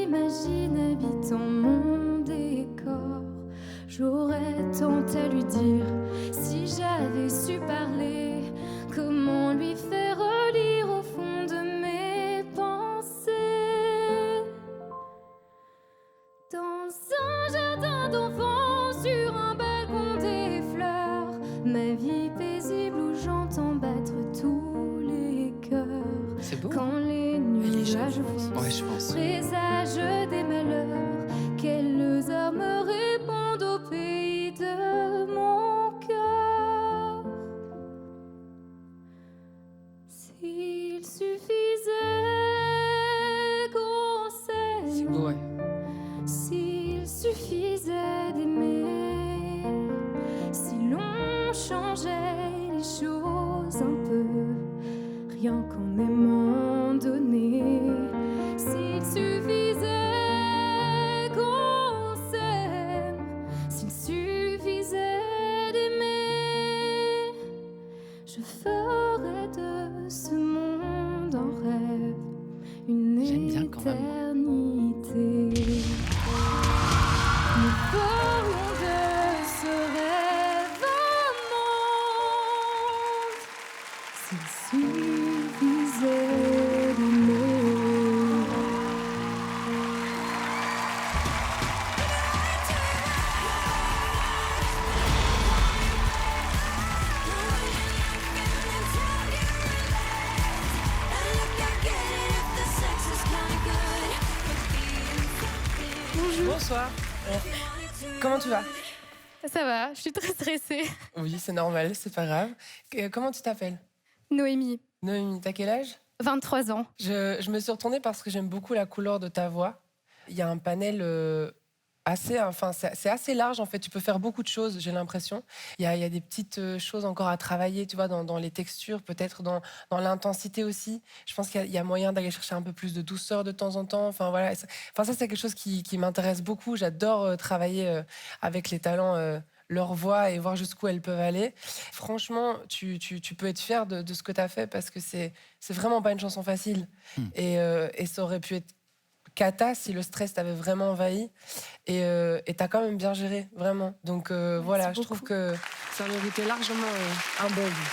m'imagine habitant mon décor. J'aurais tant à lui dire si j'avais su parler. Comment lui faire relire au fond de mes pensées? Dans un jardin d'enfants, sur un balcon des fleurs, ma vie paisible où j'entends battre tous les cœurs. C'est beau. Quand les nuages foncent, Ouais, je pense. présage des malheurs, quelles heures me répondent au pays de mon cœur. S'il suffisait qu'on C'est s'aime, beau, ouais. s'il suffisait d'aimer, si l'on changeait les choses un peu, rien qu'en aimant donner, s'il suffisait qu'on s'aime, s'il suffisait d'aimer, je ferais de ce monde un rêve, une J'aime bien quand même. éternité. Nous ferions de ce rêve un monde, s'il suffisait d'aimer. Bonsoir. Comment tu vas? Ça va, je suis très stressée. Oui, c'est normal, c'est pas grave. Comment tu t'appelles? Noémie, Noémie, t'as quel âge? 23 ans. Je me suis retournée parce que j'aime beaucoup la couleur de ta voix. Il y a un panel c'est assez large en fait. Tu peux faire beaucoup de choses, j'ai l'impression. Il y a des petites choses encore à travailler, tu vois, dans les textures, peut-être dans l'intensité aussi. Je pense qu'il y a moyen d'aller chercher un peu plus de douceur de temps en temps. Enfin voilà. Ça c'est quelque chose qui m'intéresse beaucoup. J'adore travailler avec les talents. Leur voix et voir jusqu'où elles peuvent aller. Franchement, tu peux être fier de ce que tu as fait parce que c'est vraiment pas une chanson facile. Et ça aurait pu être cata si le stress t'avait vraiment envahi. Et t'as quand même bien géré, vraiment. Donc voilà, je trouve que ça méritait largement un bon but.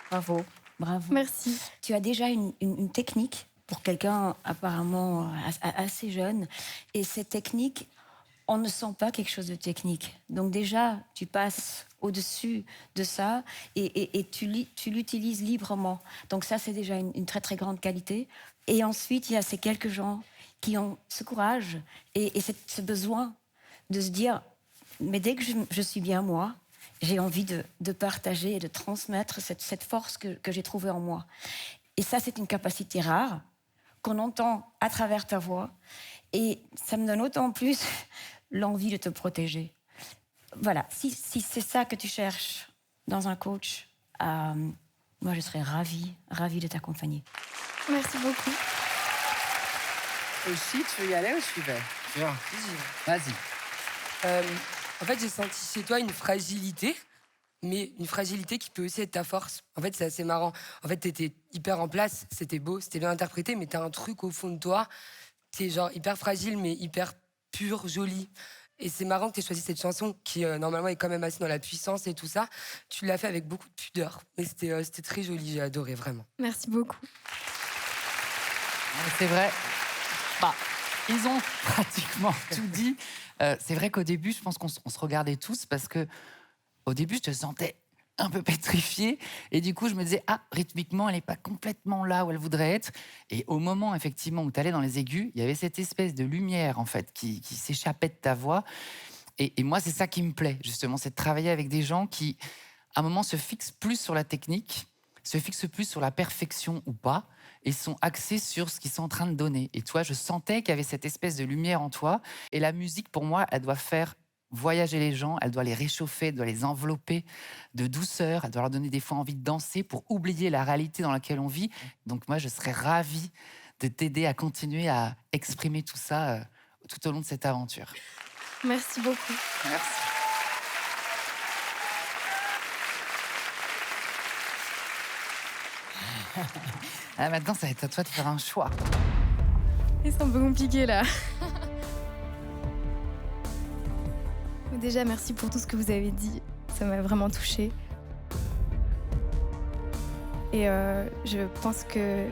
Bravo, bravo. Merci. Tu as déjà une technique pour quelqu'un apparemment assez jeune. Et cette technique, on ne sent pas quelque chose de technique. Donc déjà, tu passes au-dessus de ça et tu l'utilises librement. Donc ça, c'est déjà une très, très grande qualité. Et ensuite, il y a ces quelques gens qui ont ce courage et ce besoin de se dire, mais dès que je suis bien moi, j'ai envie de partager et de transmettre cette force que j'ai trouvée en moi. Et ça, c'est une capacité rare qu'on entend à travers ta voix. Et ça me donne autant plus l'envie de te protéger. Voilà, si c'est ça que tu cherches dans un coach, moi, je serais ravie de t'accompagner. Merci beaucoup. Aussi, tu veux y aller ou je vais? Vas-y. En fait, j'ai senti chez toi une fragilité, mais une fragilité qui peut aussi être ta force. En fait, c'est assez marrant. En fait, t'étais hyper en place, c'était beau, c'était bien interprété, mais t'as un truc au fond de toi, t'es genre hyper fragile, mais hyper pur, joli. Et c'est marrant que t'aies choisi cette chanson qui, normalement, est quand même assez dans la puissance et tout ça. Tu l'as fait avec beaucoup de pudeur. Mais c'était très joli, j'ai adoré, vraiment. Merci beaucoup. C'est vrai. Bah, ils ont pratiquement tout dit. C'est vrai qu'au début, je pense qu'on se regardait tous parce que au début, je te sentais un peu pétrifiée. Et du coup, je me disais, rythmiquement, elle n'est pas complètement là où elle voudrait être. Et au moment, effectivement, où tu allais dans les aigus, il y avait cette espèce de lumière, en fait, qui s'échappait de ta voix. Et moi, c'est ça qui me plaît, justement, c'est de travailler avec des gens qui, à un moment, se fixent plus sur la technique, se fixent plus sur la perfection ou pas, et sont axés sur ce qu'ils sont en train de donner. Et toi, je sentais qu'il y avait cette espèce de lumière en toi. Et la musique, pour moi, elle doit faire voyager les gens, elle doit les réchauffer, elle doit les envelopper de douceur, elle doit leur donner des fois envie de danser pour oublier la réalité dans laquelle on vit. Donc moi, je serais ravie de t'aider à continuer à exprimer tout ça tout au long de cette aventure. Merci beaucoup. Merci. Ah, maintenant, ça va être à toi de faire un choix. Et c'est un peu compliqué là. Déjà, merci pour tout ce que vous avez dit. Ça m'a vraiment touchée. Et je pense que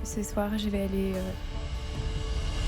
ce soir, je vais aller